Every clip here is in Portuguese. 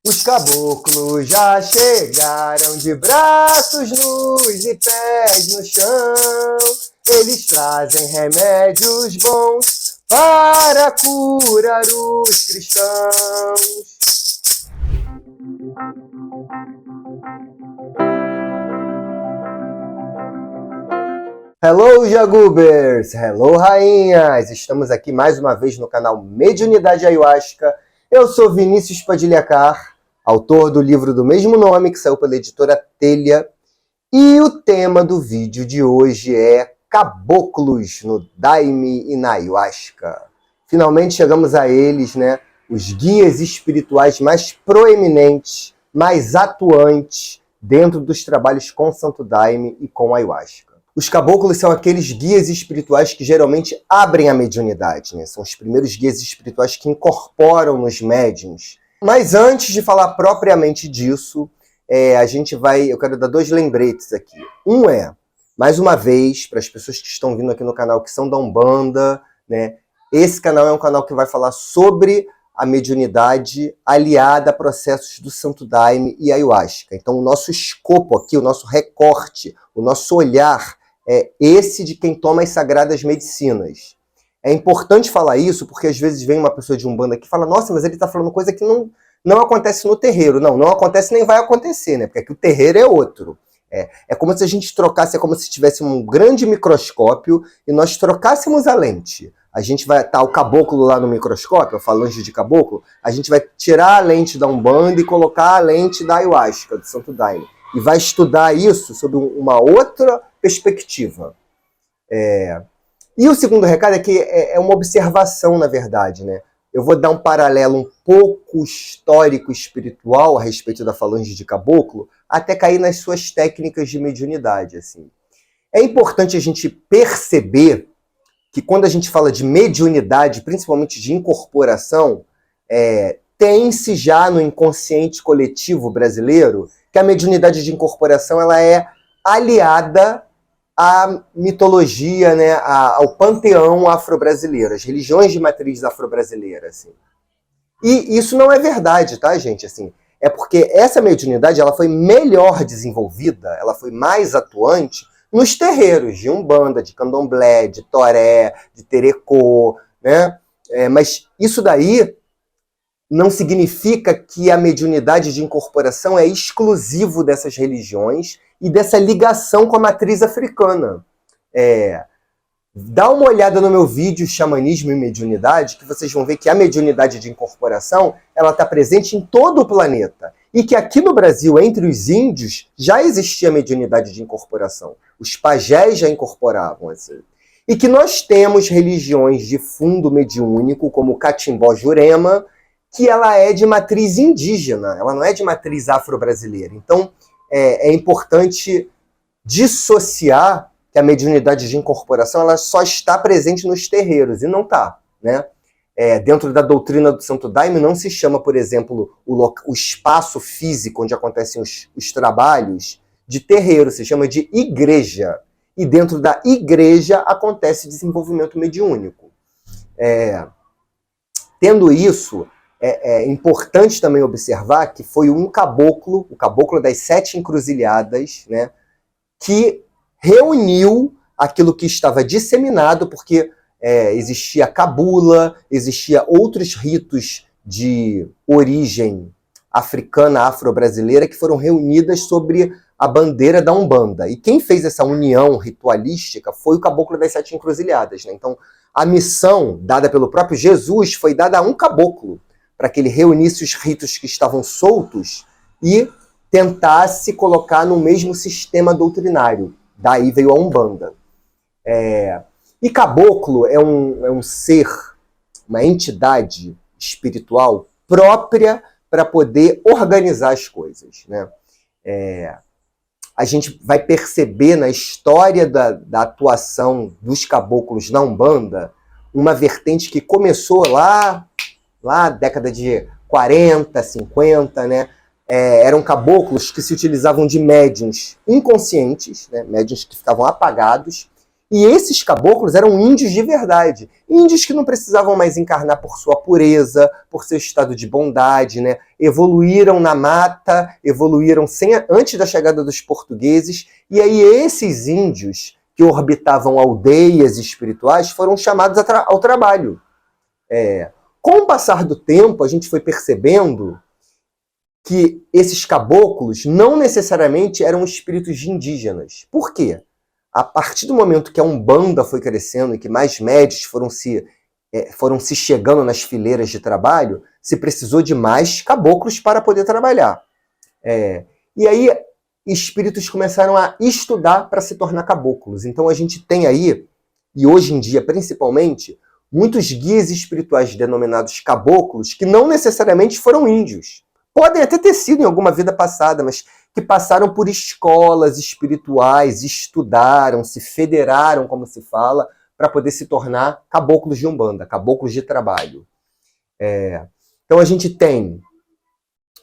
Os caboclos já chegaram de braços nus e pés no chão. Eles trazem remédios bons para curar os cristãos. Hello, Jagubers! Hello, rainhas! Estamos aqui mais uma vez no canal Mediunidade Ayahuasca. Eu sou Vinícius Padilha-Carr, autor do livro do mesmo nome, que saiu pela editora Telha. E o tema do vídeo de hoje é caboclos no Daime e na Ayahuasca. Finalmente chegamos a eles, né? Os guias espirituais mais proeminentes, mais atuantes dentro dos trabalhos com Santo Daime e com Ayahuasca. Os caboclos são aqueles guias espirituais que geralmente abrem a mediunidade, né? São os primeiros guias espirituais que incorporam nos médiuns. Mas antes de falar propriamente disso, eu quero dar dois lembretes aqui. Um é, mais uma vez, para as pessoas que estão vindo aqui no canal que são da Umbanda, né? Esse canal é um canal que vai falar sobre a mediunidade aliada a processos do Santo Daime e Ayahuasca. Então o nosso escopo aqui, o nosso recorte, o nosso olhar é esse de quem toma as sagradas medicinas. É importante falar isso porque às vezes vem uma pessoa de Umbanda que fala: nossa, mas ele está falando coisa que não acontece no terreiro. Não acontece nem vai acontecer, né? Porque aqui o terreiro é outro. É como se a gente trocasse, é como se tivesse um grande microscópio e nós trocássemos a lente. A gente vai estar o caboclo lá no microscópio, a falange de caboclo, a gente vai tirar a lente da Umbanda e colocar a lente da Ayahuasca, do Santo Daime. E vai estudar isso sob uma outra perspectiva. E o segundo recado é que é uma observação, na verdade, né? Eu vou dar um paralelo um pouco histórico espiritual a respeito da falange de caboclo, até cair nas suas técnicas de mediunidade, assim. É importante a gente perceber que quando a gente fala de mediunidade, principalmente de incorporação, tem-se já no inconsciente coletivo brasileiro que a mediunidade de incorporação ela é aliada à mitologia, né, ao panteão afro-brasileiro, às religiões de matriz afro-brasileira. Assim. E isso não é verdade, tá, gente? Assim, é porque essa mediunidade ela foi melhor desenvolvida, ela foi mais atuante nos terreiros de Umbanda, de Candomblé, de Toré, de Terecô, né? Mas isso daí não significa que a mediunidade de incorporação é exclusivo dessas religiões e dessa ligação com a matriz africana. Dá uma olhada no meu vídeo Xamanismo e Mediunidade, que vocês vão ver que a mediunidade de incorporação ela está presente em todo o planeta. E que aqui no Brasil, entre os índios, já existia mediunidade de incorporação. Os pajés já incorporavam. Assim. E que nós temos religiões de fundo mediúnico, como o Catimbó Jurema, que ela é de matriz indígena, ela não é de matriz afro-brasileira. Então, é importante dissociar que a mediunidade de incorporação ela só está presente nos terreiros, e não está, né? Dentro da doutrina do Santo Daime não se chama, por exemplo, o espaço físico onde acontecem os trabalhos de terreiro, se chama de igreja. E dentro da igreja acontece desenvolvimento mediúnico. Tendo isso, é importante também observar que foi um caboclo, o caboclo das 7 encruzilhadas, né, que reuniu aquilo que estava disseminado, porque existia cabula, existia outros ritos de origem africana, afro-brasileira, que foram reunidas sobre a bandeira da Umbanda. E quem fez essa união ritualística foi o caboclo das 7 encruzilhadas. Né? Então, a missão dada pelo próprio Jesus foi dada a um caboclo, para que ele reunisse os ritos que estavam soltos e tentasse colocar no mesmo sistema doutrinário. Daí veio a Umbanda. E caboclo é um ser, uma entidade espiritual própria para poder organizar as coisas. Né? A gente vai perceber na história da atuação dos caboclos na Umbanda uma vertente que começou lá década de 40, 50, né? Eram caboclos que se utilizavam de médiuns inconscientes, né? Médiuns que ficavam apagados, E esses caboclos eram índios de verdade. Índios que não precisavam mais encarnar por sua pureza, por seu estado de bondade, né? Evoluíram na mata, evoluíram antes da chegada dos portugueses. E aí esses índios que orbitavam aldeias espirituais foram chamados ao trabalho. Com o passar do tempo, a gente foi percebendo que esses caboclos não necessariamente eram espíritos de indígenas. Por quê? A partir do momento que a Umbanda foi crescendo e que mais médios foram se chegando nas fileiras de trabalho, se precisou de mais caboclos para poder trabalhar. E aí, espíritos começaram a estudar para se tornar caboclos. Então a gente tem aí, e hoje em dia principalmente, muitos guias espirituais denominados caboclos que não necessariamente foram índios. Podem até ter sido em alguma vida passada, mas que passaram por escolas espirituais, estudaram, se federaram, como se fala, para poder se tornar caboclos de Umbanda, caboclos de trabalho. Então a gente tem,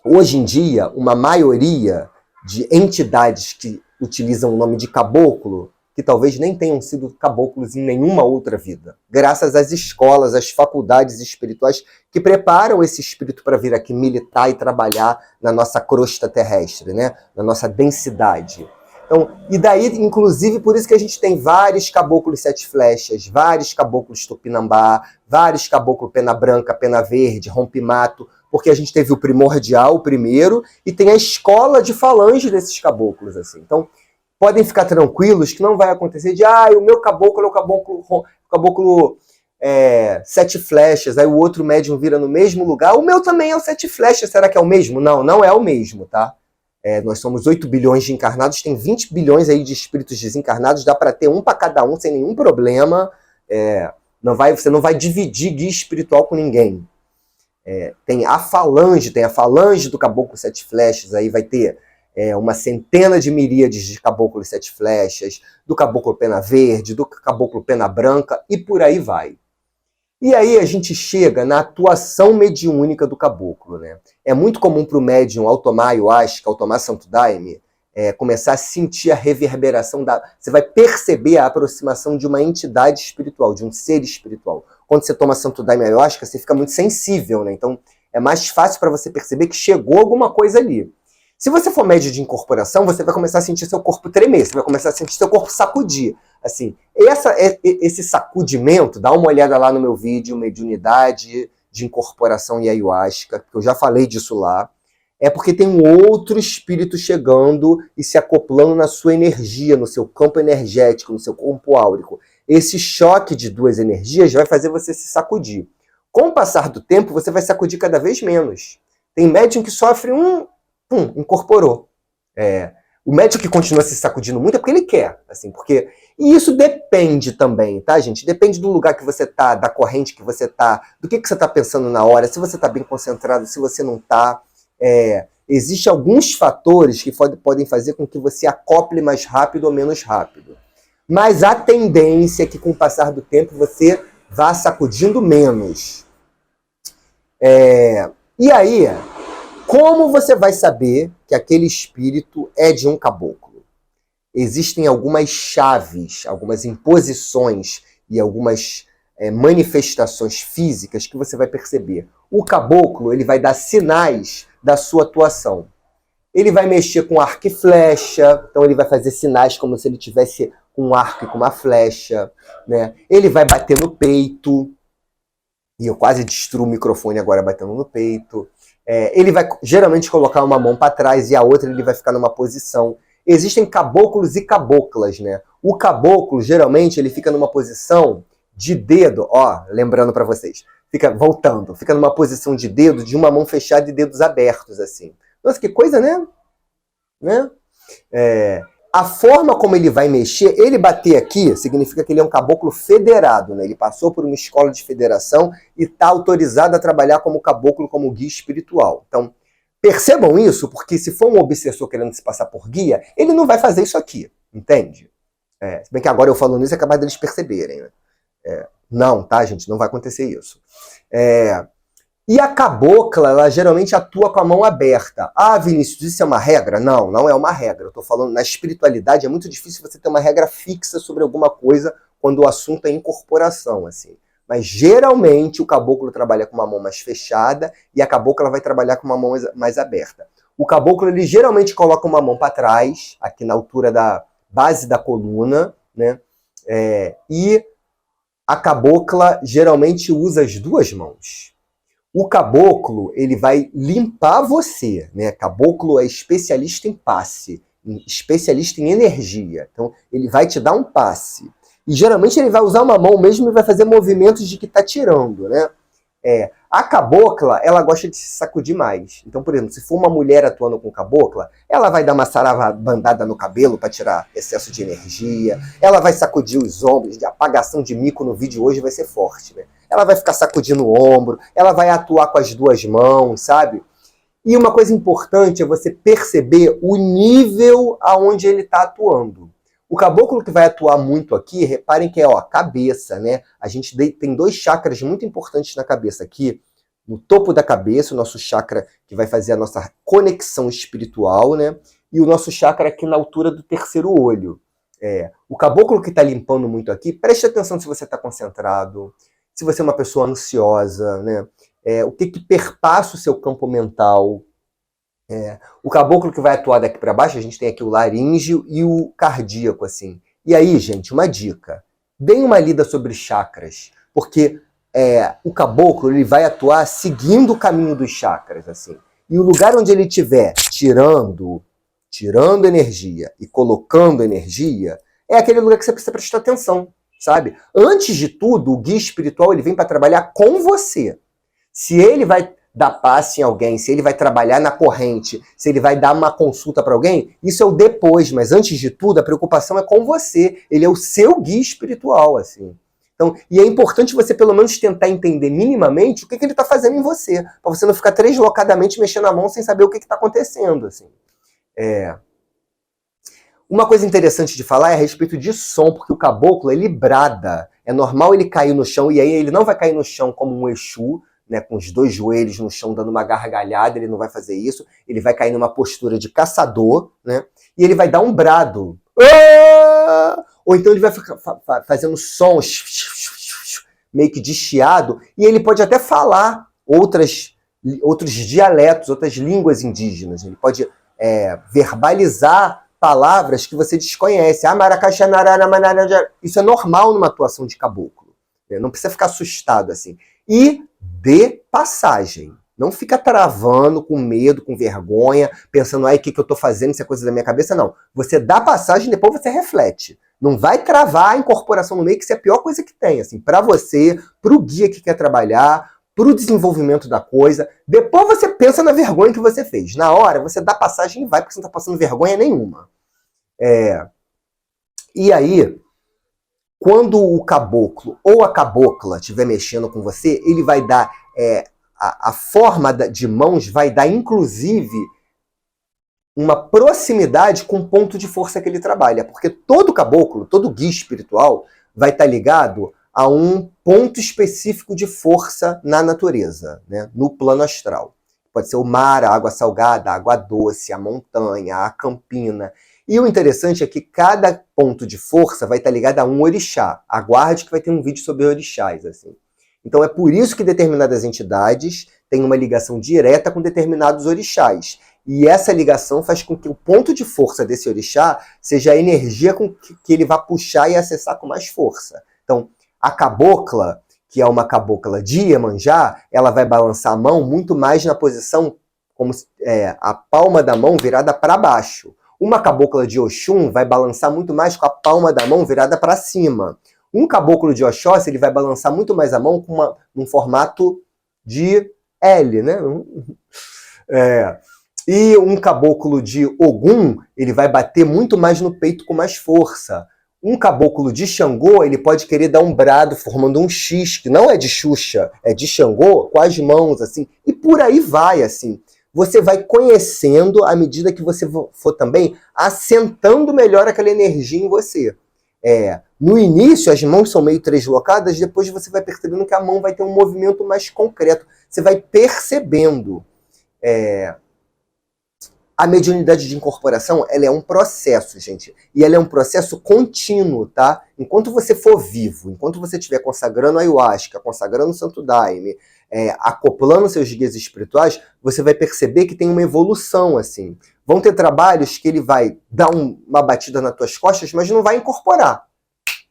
hoje em dia, uma maioria de entidades que utilizam o nome de caboclo, que talvez nem tenham sido caboclos em nenhuma outra vida, graças às escolas, às faculdades espirituais que preparam esse espírito para vir aqui militar e trabalhar na nossa crosta terrestre, né? Na nossa densidade. Então, e daí, inclusive, por isso que a gente tem vários caboclos sete flechas, vários caboclos tupinambá, vários caboclos pena branca, pena verde, rompe-mato, porque a gente teve o primordial, o primeiro, e tem a escola de falange desses caboclos, assim. Então, podem ficar tranquilos que não vai acontecer de o meu caboclo é o caboclo sete flechas, aí o outro médium vira no mesmo lugar, o meu também é o sete flechas, será que é o mesmo? Não, não é o mesmo, tá? Nós somos 8 bilhões de encarnados, tem 20 bilhões aí de espíritos desencarnados, dá para ter um para cada um sem nenhum problema, você não vai dividir guia espiritual com ninguém. Tem a falange do caboclo sete flechas, aí vai ter uma centena de miríades de caboclos sete flechas, do caboclo pena verde, do caboclo pena branca, e por aí vai. E aí a gente chega na atuação mediúnica do caboclo, né? É muito comum para o médium, ao tomar ayahuasca, ao tomar santo daime, começar a sentir a reverberação Você vai perceber a aproximação de uma entidade espiritual, de um ser espiritual. Quando você toma santo daime ayahuasca, você fica muito sensível, né? Então é mais fácil para você perceber que chegou alguma coisa ali. Se você for médio de incorporação, você vai começar a sentir seu corpo tremer, você vai começar a sentir seu corpo sacudir. Assim, esse sacudimento, dá uma olhada lá no meu vídeo, Mediunidade de Incorporação e Ayahuasca, que eu já falei disso lá, é porque tem um outro espírito chegando e se acoplando na sua energia, no seu campo energético, no seu campo áurico. Esse choque de duas energias vai fazer você se sacudir. Com o passar do tempo, você vai sacudir cada vez menos. Tem médium que sofre incorporou. O médico que continua se sacudindo muito é porque ele quer, assim, e isso depende também, tá, gente? Depende do lugar que você tá, da corrente que você tá, do que você tá pensando na hora, se você tá bem concentrado, se você não tá. Existem alguns fatores que podem fazer com que você acople mais rápido ou menos rápido. Mas a tendência é que com o passar do tempo você vá sacudindo menos. E aí, como você vai saber que aquele espírito é de um caboclo? Existem algumas chaves, algumas imposições e algumas manifestações físicas que você vai perceber. O caboclo, ele vai dar sinais da sua atuação. Ele vai mexer com arco e flecha, então ele vai fazer sinais como se ele tivesse com um arco e com uma flecha, né? Ele vai bater no peito, e eu quase destruo o microfone agora batendo no peito. Ele vai geralmente colocar uma mão para trás e a outra ele vai ficar numa posição. Existem caboclos e caboclas, né? O caboclo, geralmente, ele fica numa posição de dedo, lembrando para vocês, fica numa posição de dedo, de uma mão fechada e dedos abertos, assim. Nossa, que coisa, né? A forma como ele vai mexer, ele bater aqui, significa que ele é um caboclo federado, né? Ele passou por uma escola de federação e está autorizado a trabalhar como caboclo, como guia espiritual. Então, percebam isso, porque se for um obsessor querendo se passar por guia, ele não vai fazer isso aqui, entende? Se bem que agora eu falando isso é capaz deles perceberem, né? Não, tá, gente? Não vai acontecer isso. E a cabocla, ela geralmente atua com a mão aberta. Ah, Vinícius, isso é uma regra? Não, não é uma regra. Eu tô falando, na espiritualidade é muito difícil você ter uma regra fixa sobre alguma coisa quando o assunto é incorporação, assim. Mas geralmente o caboclo trabalha com uma mão mais fechada e a cabocla vai trabalhar com uma mão mais aberta. O caboclo, ele geralmente coloca uma mão para trás, aqui na altura da base da coluna, né? E a cabocla geralmente usa as duas mãos. O caboclo, ele vai limpar você, né? Caboclo é especialista em passe, especialista em energia. Então, ele vai te dar um passe. E geralmente ele vai usar uma mão mesmo e vai fazer movimentos de que tá tirando, né? A cabocla, ela gosta de se sacudir mais. Então, por exemplo, se for uma mulher atuando com cabocla, ela vai dar uma saravandada no cabelo para tirar excesso de energia, ela vai sacudir os ombros, de apagação de mico no vídeo hoje vai ser forte, né? Ela vai ficar sacudindo o ombro, ela vai atuar com as duas mãos, sabe? E uma coisa importante é você perceber o nível aonde ele está atuando. O caboclo que vai atuar muito aqui, reparem que é a cabeça, né? A gente tem dois chakras muito importantes na cabeça aqui, no topo da cabeça, o nosso chakra que vai fazer a nossa conexão espiritual, né? E o nosso chakra aqui na altura do terceiro olho. O caboclo que está limpando muito aqui, preste atenção se você está concentrado, se você é uma pessoa ansiosa, né? O que perpassa o seu campo mental. O caboclo que vai atuar daqui para baixo, a gente tem aqui o laríngeo e o cardíaco, assim. E aí, gente, uma dica. Deem uma lida sobre chakras, porque o caboclo ele vai atuar seguindo o caminho dos chakras, assim. E o lugar onde ele estiver tirando energia e colocando energia, é aquele lugar que você precisa prestar atenção, sabe? Antes de tudo, o guia espiritual ele vem para trabalhar com você. Se ele vai dar passe em alguém, se ele vai trabalhar na corrente, se ele vai dar uma consulta para alguém, isso é o depois, mas antes de tudo, a preocupação é com você. Ele é o seu guia espiritual, assim. Então, e é importante você pelo menos tentar entender minimamente o que ele está fazendo em você, para você não ficar deslocadamente mexendo a mão sem saber o que está acontecendo, assim. Uma coisa interessante de falar é a respeito de som, porque o caboclo, ele brada. É normal ele cair no chão, e aí ele não vai cair no chão como um Exu, né, com os dois joelhos no chão dando uma gargalhada, ele não vai fazer isso, ele vai cair numa postura de caçador, né, e ele vai dar um brado. Ou então ele vai ficar fazendo sons meio que de chiado, e ele pode até falar outros dialetos, outras línguas indígenas, ele pode verbalizar palavras que você desconhece. Isso é normal numa atuação de caboclo, não precisa ficar assustado assim. E de passagem. Não fica travando, com medo, com vergonha, pensando, o que eu tô fazendo, isso é coisa da minha cabeça, não. Você dá passagem e depois você reflete. Não vai travar a incorporação no meio, que isso é a pior coisa que tem, assim, para você, pro guia que quer trabalhar, pro desenvolvimento da coisa. Depois você pensa na vergonha que você fez. Na hora, você dá passagem e vai, porque você não tá passando vergonha nenhuma. E aí, quando o caboclo ou a cabocla estiver mexendo com você, ele vai dar, a forma de mãos vai dar, inclusive, uma proximidade com o ponto de força que ele trabalha. Porque todo caboclo, todo guia espiritual, vai estar ligado a um ponto específico de força na natureza, né? No plano astral. Pode ser o mar, a água salgada, a água doce, a montanha, a campina. E o interessante é que cada ponto de força vai estar ligado a um orixá. Aguarde que vai ter um vídeo sobre orixás, assim. Então é por isso que determinadas entidades têm uma ligação direta com determinados orixás. E essa ligação faz com que o ponto de força desse orixá seja a energia com que ele vai puxar e acessar com mais força. Então, a cabocla, que é uma cabocla de Iemanjá, ela vai balançar a mão muito mais na posição como a palma da mão virada para baixo. Uma cabocla de Oxum vai balançar muito mais com a palma da mão virada para cima. Um caboclo de Oxóssi, ele vai balançar muito mais a mão com num formato de L, né? E um caboclo de Ogum, ele vai bater muito mais no peito com mais força. Um caboclo de Xangô, ele pode querer dar um brado formando um X, que não é de Xuxa, é de Xangô, com as mãos, assim. E por aí vai, assim. Você vai conhecendo à medida que você for também assentando melhor aquela energia em você. No início, as mãos são meio treslocadas, depois você vai percebendo que a mão vai ter um movimento mais concreto. Você vai percebendo. A mediunidade de incorporação, ela é um processo, gente. E ela é um processo contínuo, tá? Enquanto você for vivo, enquanto você estiver consagrando a ayahuasca, consagrando o Santo Daime, acoplando seus guias espirituais, você vai perceber que tem uma evolução, assim. Vão ter trabalhos que ele vai dar uma batida nas tuas costas, mas não vai incorporar.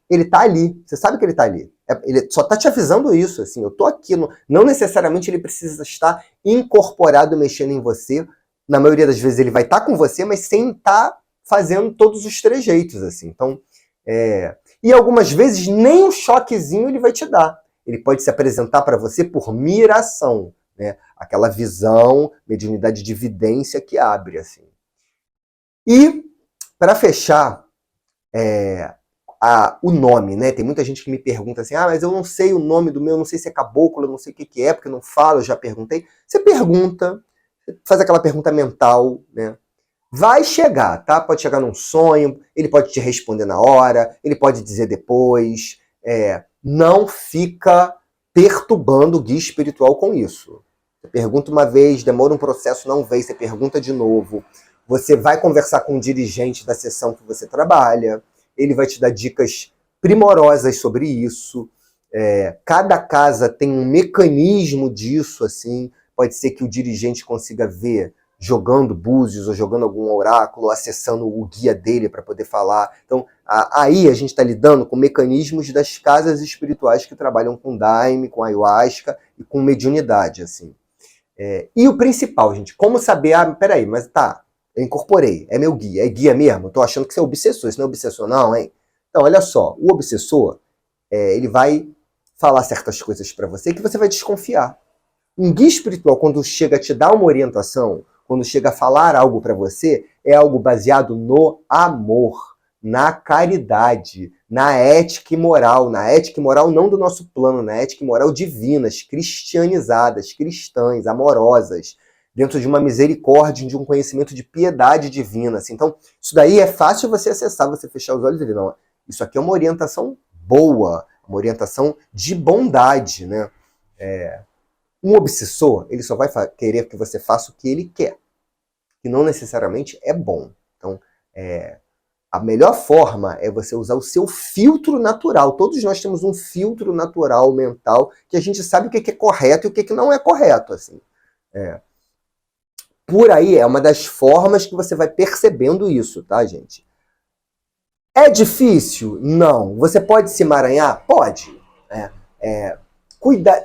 Ele tá ali. Você sabe que ele tá ali. Ele só tá te avisando isso, assim. Eu tô aqui. Não necessariamente ele precisa estar incorporado, mexendo em você. Na maioria das vezes ele vai estar com você, mas sem estar fazendo todos os trejeitos, assim. Então, e algumas vezes nem um choquezinho ele vai te dar. Ele pode se apresentar para você por miração, né? Aquela visão, mediunidade de vidência que abre, assim. E, para fechar, o nome, né? Tem muita gente que me pergunta assim, mas eu não sei o nome do meu, não sei se é caboclo, eu não sei o que é, porque eu não falo, eu já perguntei. Você pergunta, faz aquela pergunta mental, né? Vai chegar, tá? Pode chegar num sonho, ele pode te responder na hora, ele pode dizer depois. Não fica perturbando o guia espiritual com isso. Você pergunta uma vez, demora um processo, não veio, você pergunta de novo. Você vai conversar com o dirigente da sessão que você trabalha, ele vai te dar dicas primorosas sobre isso. Cada casa tem um mecanismo disso, assim. Pode ser que o dirigente consiga ver jogando búzios ou jogando algum oráculo, ou acessando o guia dele para poder falar. Então, aí a gente está lidando com mecanismos das casas espirituais que trabalham com Daime, com ayahuasca e com mediunidade, assim. E o principal, gente, como saber, peraí, mas tá, eu incorporei, é meu guia, é guia mesmo? Tô achando que você é obsessor, isso não é obsessor não, hein? Então, olha só, o obsessor, ele vai falar certas coisas para você que você vai desconfiar. Um guia espiritual, quando chega a te dar uma orientação, quando chega a falar algo para você, é algo baseado no amor, na caridade, na ética e moral não do nosso plano, na ética e moral divinas, cristianizadas, cristãs, amorosas, dentro de uma misericórdia, de um conhecimento de piedade divina. Assim. Então, isso daí é fácil você acessar, você fechar os olhos e ver, não, isso aqui é uma orientação boa, uma orientação de bondade, né? Um obsessor, ele só vai querer que você faça o que ele quer, que não necessariamente é bom. Então, a melhor forma é você usar o seu filtro natural. Todos nós temos um filtro natural, mental, que a gente sabe o que é correto e o que não é correto. Assim. Por aí, é uma das formas que você vai percebendo isso, tá, gente? É difícil? Não. Você pode se emaranhar? Pode.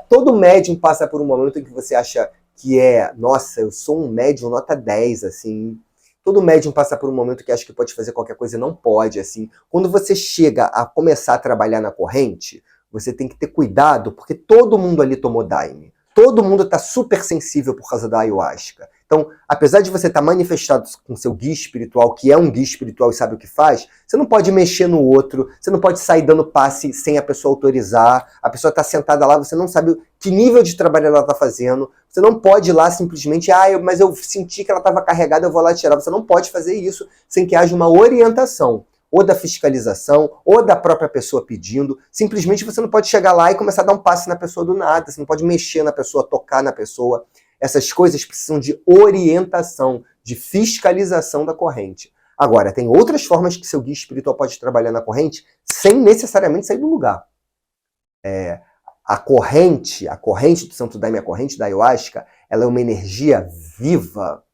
Todo médium passa por um momento em que você acha que nossa, eu sou um médium nota 10, assim. Todo médium passa por um momento que acha que pode fazer qualquer coisa e não pode, assim. Quando você chega a começar a trabalhar na corrente, você tem que ter cuidado, porque todo mundo ali tomou Daime. Todo mundo está super sensível por causa da ayahuasca. Então, apesar de você estar manifestado com seu guia espiritual, que é um guia espiritual e sabe o que faz, você não pode mexer no outro, você não pode sair dando passe sem a pessoa autorizar, a pessoa está sentada lá, você não sabe que nível de trabalho ela está fazendo, você não pode ir lá simplesmente, mas eu senti que ela estava carregada, eu vou lá tirar. Você não pode fazer isso sem que haja uma orientação, ou da fiscalização, ou da própria pessoa pedindo. Simplesmente você não pode chegar lá e começar a dar um passe na pessoa do nada, você não pode mexer na pessoa, tocar na pessoa. Essas coisas precisam de orientação, de fiscalização da corrente. Agora, tem outras formas que seu guia espiritual pode trabalhar na corrente sem necessariamente sair do lugar. A corrente do Santo Daime, a corrente da ayahuasca, ela é uma energia viva.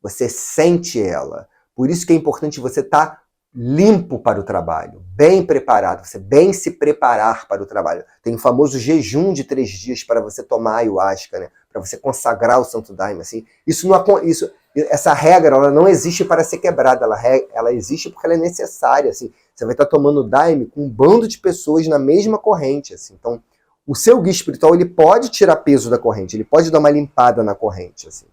Você sente ela. Por isso que é importante você estar limpo para o trabalho, bem preparado, você bem se preparar para o trabalho. Tem o famoso jejum de 3 dias para você tomar ayahuasca, né? Para você consagrar o Santo Daime. Assim. Essa regra ela não existe para ser quebrada, ela existe porque ela é necessária. Assim. Você vai estar tomando Daime com um bando de pessoas na mesma corrente. Assim. Então, o seu guia espiritual ele pode tirar peso da corrente, ele pode dar uma limpada na corrente. Assim.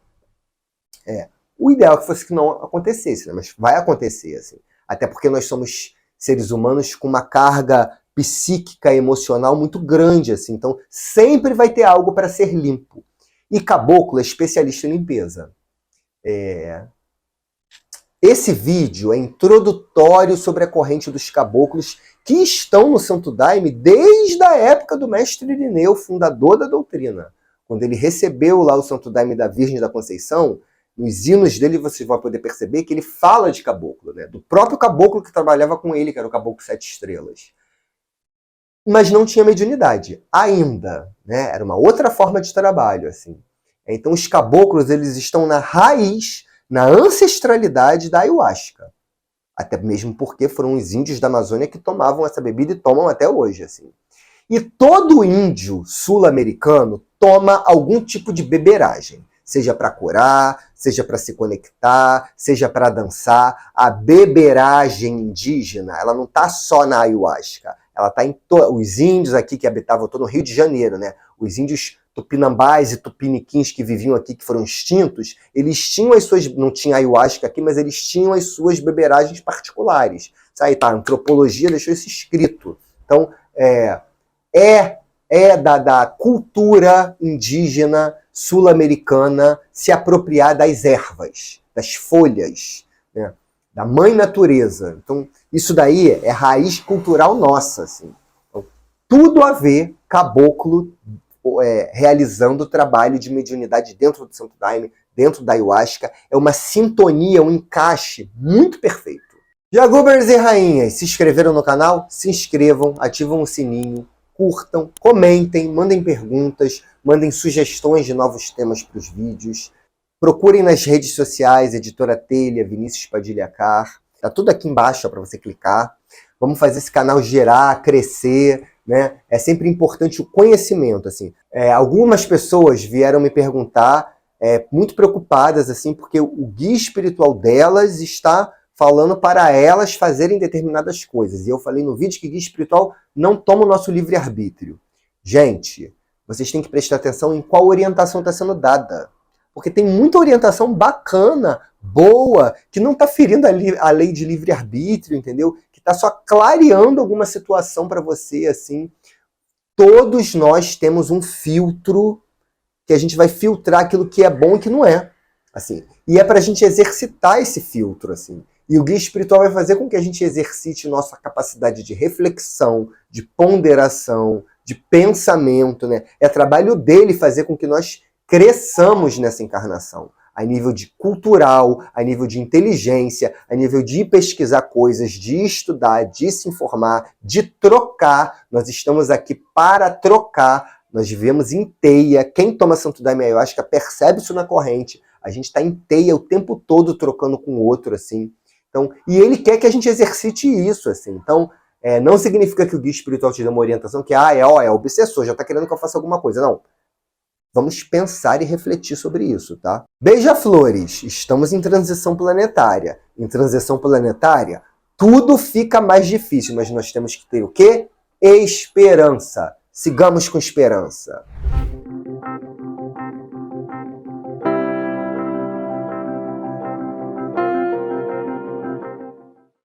O ideal é que fosse que não acontecesse, né? Mas vai acontecer. Assim. Até porque nós somos seres humanos com uma carga psíquica, emocional muito grande. Assim. Então, sempre vai ter algo para ser limpo. E caboclo é especialista em limpeza. Esse vídeo é introdutório sobre a corrente dos caboclos que estão no Santo Daime desde a época do mestre Irineu, fundador da doutrina. Quando ele recebeu lá o Santo Daime da Virgem da Conceição, nos hinos dele você vai poder perceber que ele fala de caboclo, né? Do próprio caboclo que trabalhava com ele, que era o caboclo 7 estrelas. Mas não tinha mediunidade, ainda, né? Era uma outra forma de trabalho, assim. Então os caboclos, eles estão na raiz, na ancestralidade da ayahuasca. Até mesmo porque foram os índios da Amazônia que tomavam essa bebida e tomam até hoje, assim. E todo índio sul-americano toma algum tipo de beberagem. Seja para curar, seja para se conectar, seja para dançar. A beberagem indígena, ela não está só na ayahuasca. Ela está em os índios aqui que habitavam, eu estou no Rio de Janeiro, né? Os índios tupinambás e tupiniquins que viviam aqui, que foram extintos, eles tinham as suas, não tinha ayahuasca aqui, mas eles tinham as suas beberagens particulares. Isso aí tá, a antropologia deixou isso escrito. Então, da cultura indígena sul-americana se apropriar das ervas, das folhas, né? Da mãe natureza. Então, isso daí é raiz cultural nossa. Assim. Então, tudo a ver caboclo realizando o trabalho de mediunidade dentro do Santo Daime, dentro da ayahuasca. É uma sintonia, um encaixe muito perfeito. Jagubers e rainhas, se inscreveram no canal? Se inscrevam, ativam o sininho, curtam, comentem, mandem perguntas, mandem sugestões de novos temas para os vídeos. Procurem nas redes sociais, Editora Telha, Vinícius Padilha Car. Tá tudo aqui embaixo para você clicar. Vamos fazer esse canal gerar, crescer, né? É sempre importante o conhecimento. Assim. Algumas pessoas vieram me perguntar, muito preocupadas, assim, porque o guia espiritual delas está falando para elas fazerem determinadas coisas. E eu falei no vídeo que guia espiritual não toma o nosso livre-arbítrio. Gente, vocês têm que prestar atenção em qual orientação está sendo dada. Porque tem muita orientação bacana, boa, que não está ferindo a lei de livre-arbítrio, entendeu? Que está só clareando alguma situação para você, assim. Todos nós temos um filtro que a gente vai filtrar aquilo que é bom e que não é. Assim. E é para a gente exercitar esse filtro, assim. E o guia espiritual vai fazer com que a gente exercite nossa capacidade de reflexão, de ponderação, de pensamento, né? É trabalho dele fazer com que nós cresçamos nessa encarnação, a nível de cultural, a nível de inteligência, a nível de pesquisar coisas, de estudar, de se informar, de trocar. Nós estamos aqui para trocar, nós vivemos em teia. Quem toma Santo Daime Ayahuasca percebe isso na corrente. A gente está em teia o tempo todo trocando com o outro, assim. Então, e ele quer que a gente exercite isso, assim. Então, não significa que o guia espiritual te dê uma orientação que, é obsessor, já está querendo que eu faça alguma coisa. Não. Vamos pensar e refletir sobre isso, tá? Beija-flores, estamos em transição planetária. Em transição planetária, tudo fica mais difícil, mas nós temos que ter o quê? Esperança. Sigamos com esperança.